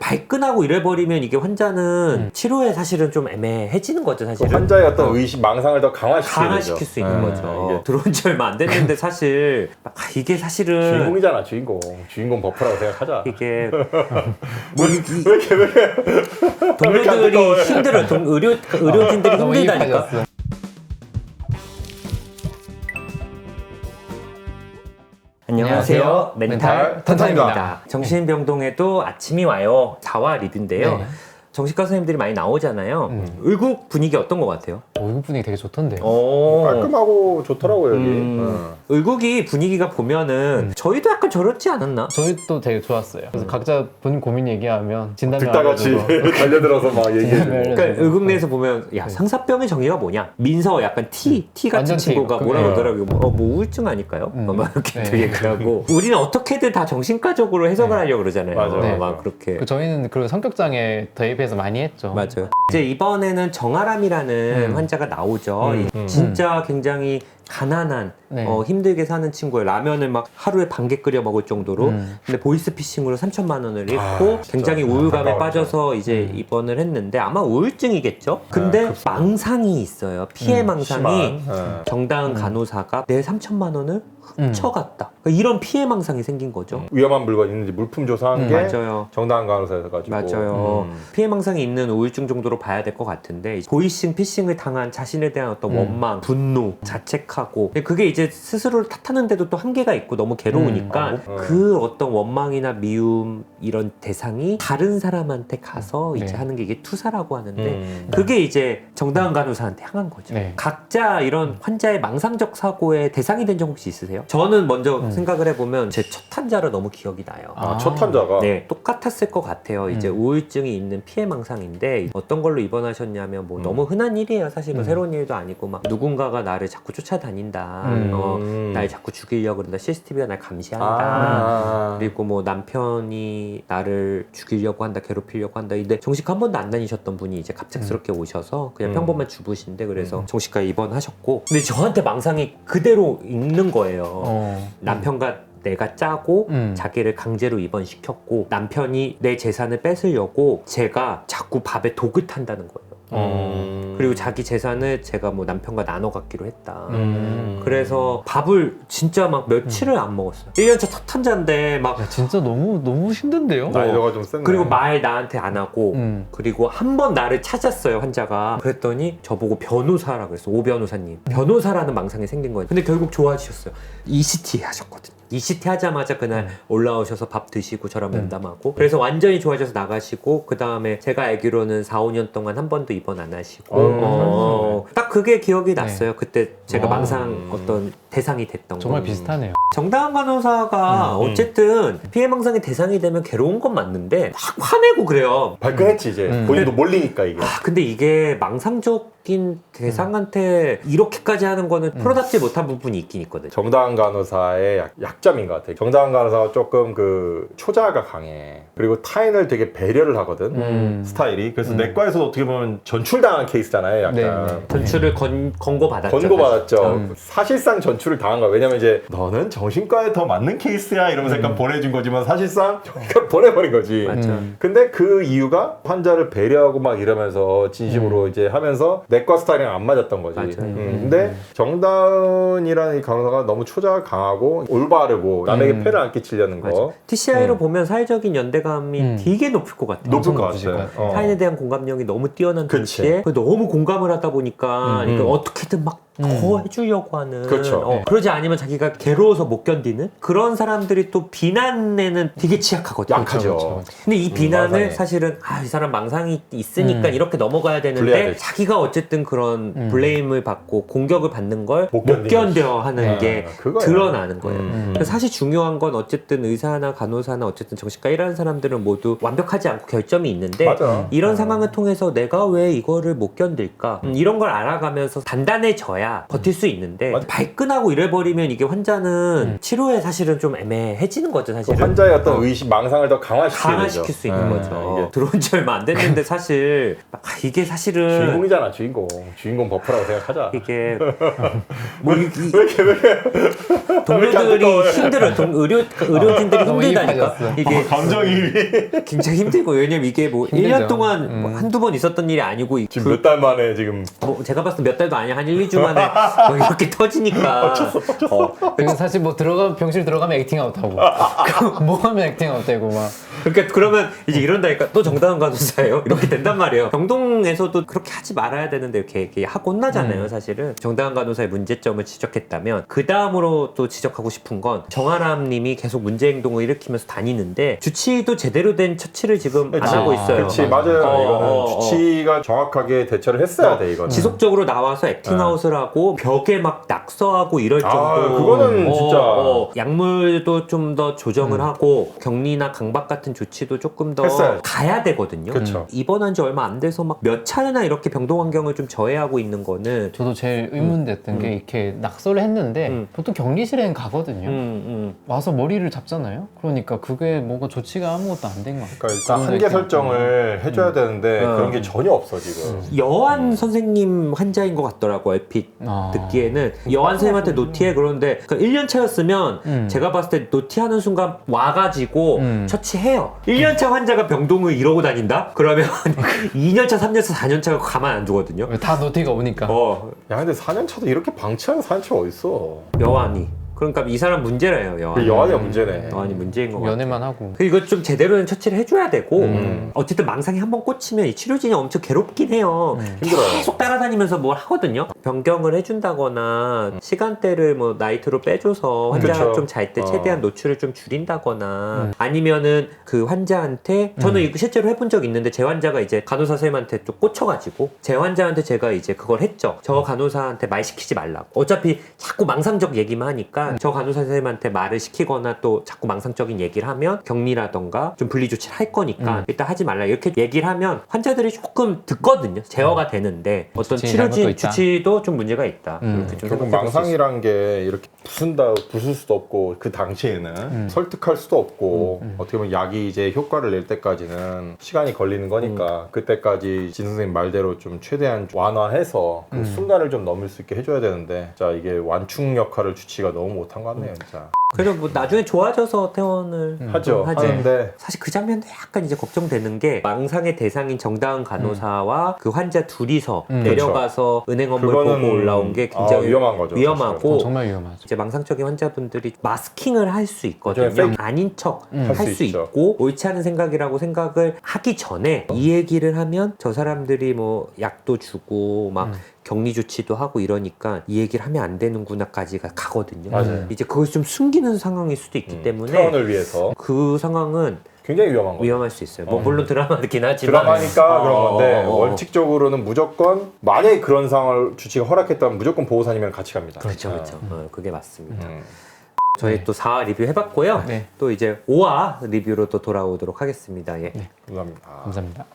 발끈하고 이래버리면 이게 환자는 치료에 사실은 좀 애매해지는 거죠, 사실은. 환자의 어떤 의식, 망상을 더 강화시킬 수 있는 거죠. 들어온 지 얼마 안 됐는데 사실 이게 사실은 주인공이잖아, 주인공 버프라고 생각하자. 이게 동료들이 힘들어요. 의료진들이 힘들다니까. 안녕하세요. 멘탈 탄탄입니다. 정신병동에도 아침이 와요. 4화 리뷰인데요. 네. 정신과 선생님들이 많이 나오잖아요. 의국 분위기 어떤 것 같아요? 의국 분위기 되게 좋던데요. 깔끔하고 좋더라고요, 여기. 의국이 분위기가 보면은 저희도 약간 저렇지 않았나? 저희도 되게 좋았어요. 그래서 각자 본인 고민 얘기하면 진단을 듣다 같이 달려들어서 막 얘기해주고. 그러니까 의국 내에서 보면 야 상사병의 정의가 뭐냐? 민서 약간 T 같은 완전 친구가 T. 뭐라 그러더라고요. 뭐 우울증 아닐까요? 막 이렇게 또 얘기를 하고 우리는 어떻게든 다 정신과적으로 해석을 하려고 그러잖아요. 맞아요. 막 그렇게. 저희는 그리고 성격장애 대입해서 많이 했죠. 맞아요. 이제 이번에는 정아람이라는 환자가 나오죠. 진짜 굉장히 가난한 힘들게 사는 친구예요. 라면을 막 하루에 반 개 끓여 먹을 정도로. 근데 보이스피싱으로 3천만 원을 잃고 굉장히 우울감에 빠져서 이제 입원을 했는데 아마 우울증이겠죠. 근데 망상이 있어요. 피해 망상이 정다은 간호사가 내 3천만 원을 훔쳐갔다. 그러니까 이런 피해 망상이 생긴 거죠. 위험한 물건 있는지 물품 조사한 게 맞아요. 정당한 간호사에서 가지고. 맞아요. 피해 망상이 있는 우울증 정도로 봐야 될 것 같은데 보이싱, 피싱을 당한 자신에 대한 어떤 원망, 분노, 자책하고 그게 이제 스스로를 탓하는데도 또 한계가 있고 너무 괴로우니까 그 어떤 원망이나 미움 이런 대상이 다른 사람한테 가서 이제 하는 게 이게 투사라고 하는데 그게 이제 정다은 간호사한테 향한 거죠. 각자 이런 환자의 망상적 사고의 대상이 된 적 혹시 있으세요? 저는 먼저 생각을 해보면 제 첫 환자로 너무 기억이 나요. 첫 환자가? 네, 똑같았을 것 같아요. 이제 우울증이 있는 피해 망상인데 어떤 걸로 입원하셨냐면 뭐 너무 흔한 일이에요. 사실 뭐 새로운 일도 아니고 막 누군가가 나를 자꾸 쫓아다닌다. 날 자꾸 죽이려고 그런다. CCTV가 날 감시한다. 그리고 뭐 남편이 나를 죽이려고 한다. 괴롭히려고 한다. 근데 정신과 한 번도 안 다니셨던 분이 이제 갑작스럽게 오셔서 그냥 평범한 주부신데 그래서 정신과에 입원하셨고 근데 저한테 망상이 그대로 있는 거예요. 남편과 내가 짜고 자기를 강제로 입원시켰고 남편이 내 재산을 뺏으려고 제가 자꾸 밥에 독을 탄다는 거예요. 그리고 자기 재산을 제가 뭐 남편과 나눠 갖기로 했다. 그래서 밥을 진짜 막 며칠을 안 먹었어요. 1년차 첫 환자인데 막 야, 진짜 너무 힘든데요? 나이가 좀 센네. 그리고 말 나한테 안 하고 그리고 한 번 나를 찾았어요 환자가. 그랬더니 저보고 변호사라고 그랬어. 오 변호사님. 변호사라는 망상이 생긴 거예요. 근데 결국 좋아지셨어요. ECT 하셨거든요. ECT 하자마자 그날 올라오셔서 밥 드시고 저랑 면담하고 그래서 완전히 좋아져서 나가시고 그 다음에 제가 알기로는 4, 5년 동안 한 번도 입원 안 하시고 딱 그게 기억이 났어요. 그때 제가 망상 어떤 대상이 됐던 거. 정말 비슷하네요. 정다은 간호사가 어쨌든 피해 망상의 대상이 되면 괴로운 건 맞는데 막 화내고 그래요. 발끈했지 이제. 본인도 몰리니까 이게. 근데 이게 망상적인 대상한테 이렇게까지 하는 거는 프로답지 못한 부분이 있긴 있거든요. 정다은 간호사의 약점인 것 같아. 정다은 간호사가 조금 그 초자아가 강해. 그리고 타인을 되게 배려를 하거든. 스타일이. 그래서 내과에서도 어떻게 보면 전출당한 케이스잖아요. 약간. 전출을 권고받았죠. 권고받았죠. 사실상 전출을 당한 거야. 왜냐면 이제 너는 정신과에 더 맞는 케이스야 이러면서 약간 보내준 거지만 사실상 정신과 보내버린 거지. 맞죠. 근데 그 이유가 환자를 배려하고 막 이러면서 진심으로 이제 하면서 내과 스타일이랑 안 맞았던 거지. 근데 정다은이라는 이 간호사가 너무 초자가 강하고 올바르고 남에게 폐를 안 끼치려는 거. TCI로 보면 사회적인 연대감이 되게 높을 것 같아요. 높을 것 높으실 것 같아요. 타인에 대한 공감력이 너무 뛰어난 동시에 너무 공감을 하다 보니까 그러니까 어떻게든 막 더 해주려고 하는 그렇죠. 그러지 않으면 자기가 괴로워서 못 견디는 그런 사람들이 또 비난에는 되게 취약하거든요. 약하죠. 그렇죠. 근데 이 비난을 망상에. 사실은 이 사람 망상이 있으니까 이렇게 넘어가야 불리해야 되는데 되지. 자기가 어쨌든 그런 블레임을 받고 공격을 받는 걸 못 견디는 견뎌 하는 게 그거야. 드러나는 거예요. 그래서 사실 중요한 건 어쨌든 의사나 간호사나 어쨌든 정신과 일하는 사람들은 모두 완벽하지 않고 결점이 있는데 맞아. 이런 상황을 통해서 내가 왜 이거를 못 견딜까 이런 걸 알아가면서 단단해져야 가야 버틸 수 있는데 맞아. 발끈하고 이래버리면 이게 환자는 치료에 사실은 좀 애매해지는 거죠 사실은. 환자의 어떤 의식, 망상을 더 강화시킬 수 있는 거죠. 들어온 지 얼마 안 됐는데 사실 이게 사실은 주인공이잖아, 주인공 버프라고 생각하자. 이게 동료들이 힘들어. 의료진들이 너무 힘들다니까. 이입하셨어. 이게 감정이 굉장히 힘들고 왜냐면 이게 뭐 힘들죠. 1년 동안 뭐 한두 번 있었던 일이 아니고 지금 몇 달 만에 지금 뭐 제가 봤을 때 몇 달도 아니야. 한 1, 2주 만에 뭐 이렇게 터지니까. 그래서 사실 뭐 병실 들어가면 액팅아웃 하고 뭐 하면 액팅아웃 되고 막 그러니까 그러면 이제 이런다니까 또 정다은 간호사예요 이렇게 된단 말이에요. 병동에서도 그렇게 하지 말아야 되는데 이렇게 하고 혼나잖아요. 사실은 정다은 간호사의 문제점을 지적했다면 그 다음으로 또 지적하고 싶은 건 정아람님이 계속 문제 행동을 일으키면서 다니는데 주치의도 제대로 된 처치를 지금 안 하고 있어요. 그렇지, 맞아요. 이거는 주치의가 정확하게 대처를 했어야 돼, 이거는. 지속적으로 나와서 액팅아웃을 하고 벽에 막 낙서하고 이럴 정도. 그거는 진짜. 약물도 좀 더 조정을 하고 격리나 강박 같은 조치도 조금 더 했어야지. 가야 되거든요. 그쵸. 입원한 지 얼마 안 돼서 막 몇 차례나 이렇게 병동 환경을 좀 저해하고 있는 거는 저도 제일 의문됐던 게 이렇게 낙서를 했는데 보통 격리실에는 가거든요. 와서 머리를 잡잖아요. 그러니까 그게 뭔가 조치가 아무것도 안 된 것 같아요. 그러니까 일단 한계 설정을 해줘야 되는데 그런 게 전혀 없어 지금. 여한 선생님 환자인 것 같더라고 얼핏 듣기에는. 여한 선생님한테 노티해 그러는데 1년 차였으면 제가 봤을 때 노티하는 순간 와가지고 처치해요. 1년 차 환자가 병동을 이러고 다닌다? 그러면 2년 차, 3년 차, 4년 차가 가만 안 두거든요. 다 노티가 오니까. 야 근데 4년 차도 이렇게 방치하는 4년 차가 어딨어? 여한이. 그러니까 이 사람 문제래요. 여한이. 여한이가 문제네. 여한이 문제인 것 같아요. 연애만 하고. 이거 좀 제대로 된 처치를 해줘야 되고 어쨌든 망상이 한번 꽂히면 이 치료진이 엄청 괴롭긴 해요. 힘들어요. 계속 따라다니면서 뭘 하거든요. 변경을 해준다거나 시간대를 뭐 나이트로 빼줘서 환자가 그쵸. 좀 잘 때 최대한 노출을 좀 줄인다거나 아니면은 그 환자한테 저는 이거 실제로 해본 적 있는데 제 환자가 이제 간호사 선생님한테 좀 꽂혀가지고 제 환자한테 제가 이제 그걸 했죠. 저 간호사한테 말 시키지 말라고. 어차피 자꾸 망상적 얘기만 하니까 저 간호사 선생님한테 말을 시키거나 또 자꾸 망상적인 얘기를 하면 격리라던가 좀 분리조치를 할 거니까 일단 하지 말라 이렇게 얘기를 하면 환자들이 조금 듣거든요. 제어가 되는데 어떤 주치의 잘못도 치료진 있다. 주치도 좀 문제가 있다. 이렇게 좀 결국 생각해 볼수 있어요. 망상이란 게 이렇게 부술 수도 없고 그 당시에는 설득할 수도 없고 어떻게 보면 약이 이제 효과를 낼 때까지는 시간이 걸리는 거니까 그때까지 진 선생님 말대로 좀 최대한 완화해서 그 순간을 좀 넘을 수 있게 해줘야 되는데 자 이게 완충 역할을 주치가 너무 못한 것 같네요 진짜. 그래서 뭐 나중에 좋아져서 퇴원을 하죠. 좀 하지. 하는데 사실 그 장면도 약간 이제 걱정되는 게 망상의 대상인 정다은 간호사와 그 환자 둘이서 내려가서 은행 업무를 그거는 보고 올라온 게 굉장히 위험한 거죠, 위험하고 정말 위험하죠. 이제 망상적인 환자분들이 마스킹을 할 수 있거든요. 맞아요. 아닌 척 할 할 수 수 있죠. 있고 옳지 않은 생각이라고 생각을 하기 전에 이 얘기를 하면 저 사람들이 뭐 약도 주고 막 격리 조치도 하고 이러니까 이 얘기를 하면 안 되는구나까지가 가거든요. 맞아요. 이제 그걸 좀 숨기는 상황일 수도 있기 때문에 퇴원을 위해서 그 상황은 굉장히 위험한 거죠. 위험할 수 있어요. 뭐 물론 드라마긴 하지만 드라마니까 그런 건데 어. 원칙적으로는 무조건 만약에 그런 상황을 주치가 허락했다면 무조건 보호사님이랑 같이 갑니다. 그렇죠, 그렇죠. 그게 맞습니다. 음. 저희 또 4화 리뷰 해봤고요. 네. 또 이제 5화 리뷰로 또 돌아오도록 하겠습니다. 예. 감사합니다. 감사합니다.